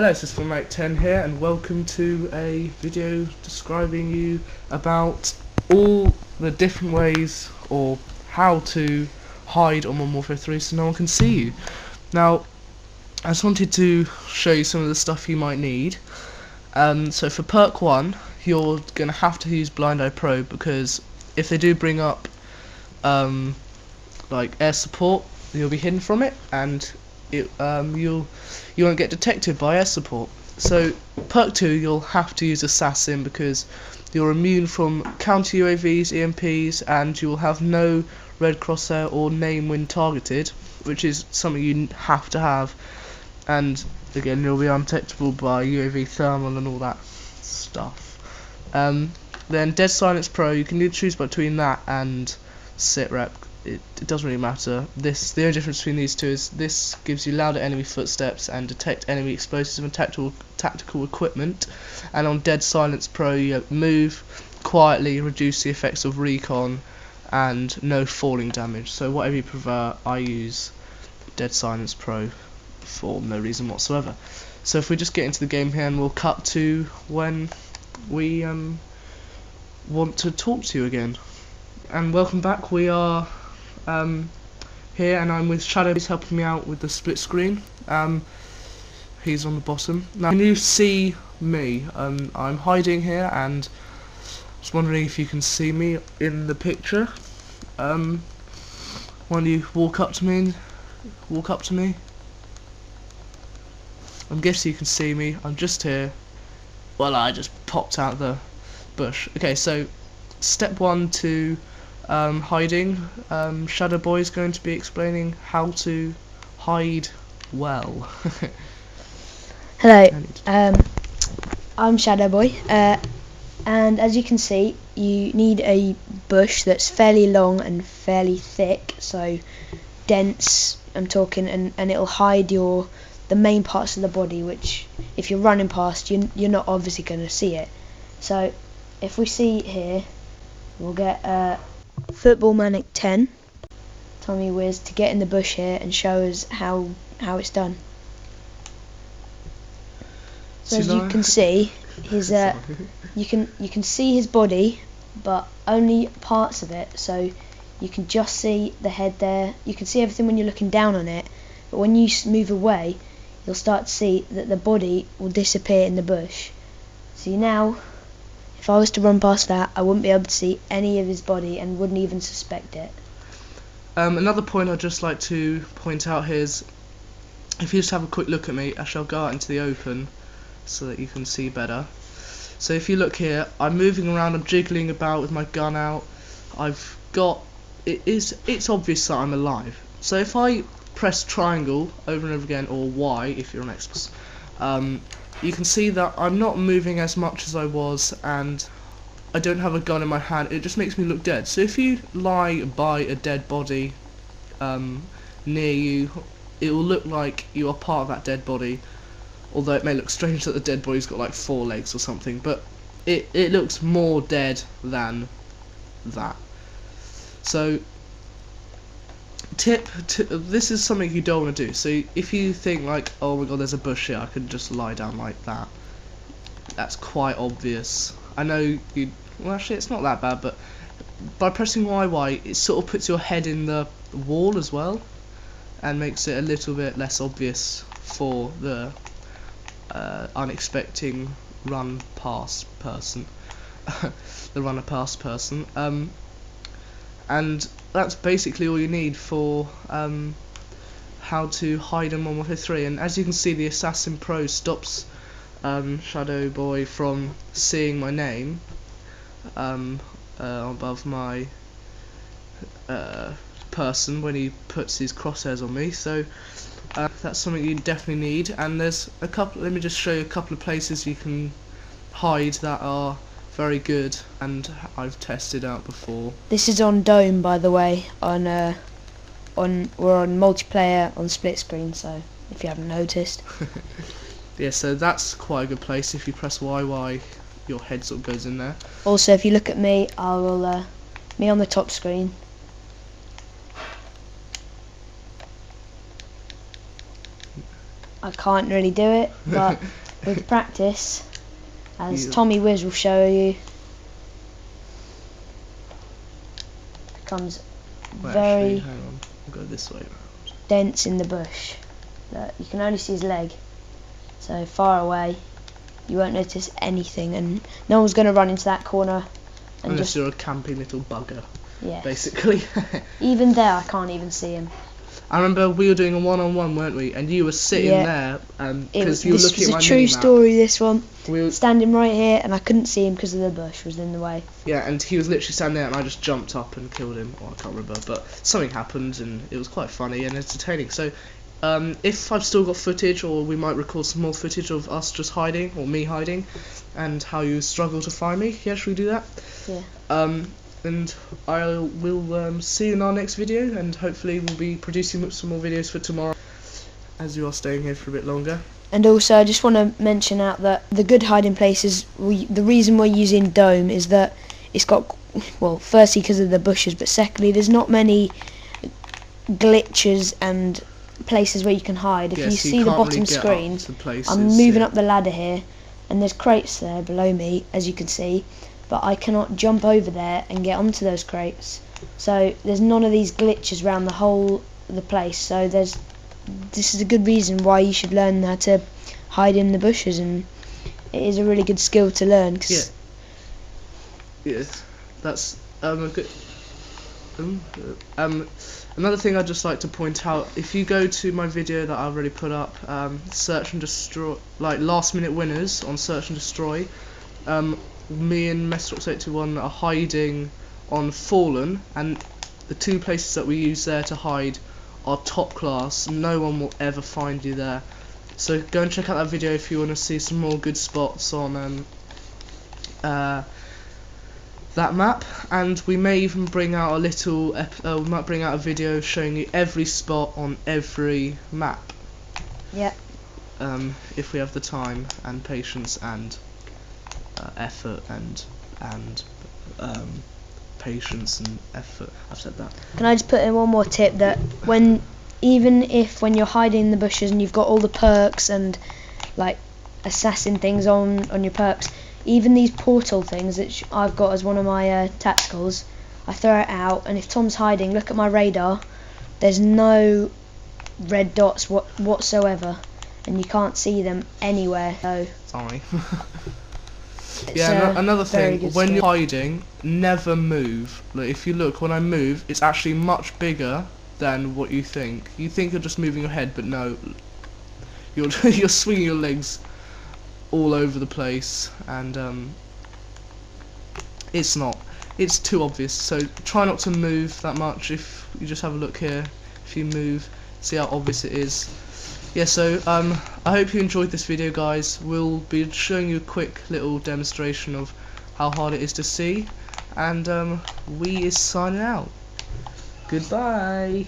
Hello, it's MW3 here, and welcome to a video describing you about all the different ways or how to hide on MW3 so no one can see you. Now, I just wanted to show you some of the stuff you might need. So for perk 1, you're going to have to use Blind Eye Pro, because if they do bring up like air support, you'll be hidden from it, and you won't get detected by air support. So perk 2, you'll have to use Assassin, because you're immune from counter UAVs, EMPs, and you will have no red crosshair or name when targeted, which is something you have to have. And again, you'll be undetectable by UAV thermal and all that stuff. Then Dead Silence Pro, you can either choose between that and Sit Rep. It doesn't really matter. The only difference between these two is this gives you louder enemy footsteps and detect enemy explosives and tactical equipment. And on Dead Silence Pro, you move quietly, reduce the effects of recon, and no falling damage. So whatever you prefer, I use Dead Silence Pro for no reason whatsoever. So if we just get into the game here, and we'll cut to when we want to talk to you again. And welcome back. We are here, and I'm with Shadow. He's helping me out with the split screen. He's on the bottom. Now, can you see me? I'm hiding here, and I was wondering if you can see me in the picture. Why don't you walk up to me? I'm guessing you can see me. I'm just here. Well, I just popped out the bush. Okay, so step 1 to hiding. Shadow Boy is going to be explaining how to hide well. Hello, I'm Shadow Boy, and as you can see, you need a bush that's fairly long and fairly thick, so dense, I'm talking, and it'll hide the main parts of the body, which if you're running past, you're not obviously going to see it. So if we see here, we'll get Football Manic 10, Tommy Wiz, to get in the bush here and show us how it's done. So as you can see, his you can see his body, but only parts of it. So you can just see the head there. You can see everything when you're looking down on it, but when you move away, you'll start to see that the body will disappear in the bush. See now, if I was to run past that, I wouldn't be able to see any of his body and wouldn't even suspect it. Another point I'd just like to point out here is, if you just have a quick look at me, I shall go out into the open so that you can see better. So if you look here, I'm moving around, I'm jiggling about with my gun out. It's obvious that I'm alive. So if I press triangle over and over again, or Y if you're on Xbox, you can see that I'm not moving as much as I was, and I don't have a gun in my hand. It just makes me look dead. So if you lie by a dead body near you, it will look like you are part of that dead body, although it may look strange that the dead body's got like 4 legs or something, but it looks more dead than that. So this is something you don't want to do. So if you think like, oh my god, there's a bush here, I could just lie down like that, that's quite obvious. I know well, actually it's not that bad, but by pressing YY, it sort of puts your head in the wall as well, and makes it a little bit less obvious for the unexpected run past person. The runner past person. And that's basically all you need for how to hide in MW3. And as you can see, the Assassin Pro stops Shadow Boy from seeing my name above my person when he puts his crosshairs on me. So that's something you definitely need. And there's a couple. Let me just show you a couple of places you can hide that are very good and I've tested out before. This is on Dome, by the way. We're on multiplayer on split screen, so if you haven't noticed. Yeah, so that's quite a good place. If you press YY, your head sort of goes in there. Also, if you look at me, I will me on the top screen. I can't really do it, but with practice, as You- Tommy Wiz will show you, becomes Well, very actually, hang on. We'll go this way. dense in the bush. Look, you can only see his leg, so far away you won't notice anything, and no one's going to run into that corner and Unless just, you're a campy little bugger, yeah. basically. Even there I can't even see him. I remember we were doing a one-on-one, weren't we? And you were sitting Yeah. there because you were This looking was at a my true mini-map. story, this one. We were, Standing right here, and I couldn't see him because of the bush was in the way. yeah, and he was literally standing there, and I just jumped up and killed him. Well, I can't remember, but something happened, and it was quite funny and entertaining. So, if I've still got footage, or we might record some more footage of us just hiding, or me hiding, and how you struggle to find me, yeah, should we do that? Yeah. And I will see you in our next video, and hopefully we'll be producing some more videos for tomorrow, as you are staying here for a bit longer. And also, I just want to mention out that the good hiding places, the reason we're using Dome is that it's got, well, firstly because of the bushes, but secondly there's not many glitches and places where you can hide. If Yeah, you so see the can't bottom really get screen, up to places, I'm moving yeah. up the ladder here, and there's crates there below me, as you can see, but I cannot jump over there and get onto those crates. So there's none of these glitches around the whole of the place. So this is a good reason why you should learn how to hide in the bushes, and it is a really good skill to learn. Cause Yes, that's a good. Another thing I'd just like to point out: if you go to my video that I already put up, search and destroy, like last minute winners on search and destroy. Me and MW3 are hiding on Fallen, and the two places that we use there to hide are top class. No one will ever find you there. So go and check out that video if you want to see some more good spots on that map. And we may even bring out a little we might bring out a video showing you every spot on every map. yeah, If we have the time and patience and effort and patience and effort. I've said that. can I just put in one more tip, that even if when you're hiding in the bushes and you've got all the perks and like assassin things on your perks, even these portal things that I've got as one of my tacticals, I throw it out, and if Tom's hiding, look at my radar, there's no red dots whatsoever, and you can't see them anywhere. So Sorry. it's Yeah, another very thing, good when skill. you're hiding, never move. Like, if you look, when I move, it's actually much bigger than what you think. You think you're just moving your head, but no, you're you're swinging your legs all over the place, and it's not. It's too obvious. So try not to move that much. If you just have a look here, if you move, see how obvious it is. Yeah, so I hope you enjoyed this video, guys. We'll be showing you a quick little demonstration of how hard it is to see, and we is signing out. Goodbye.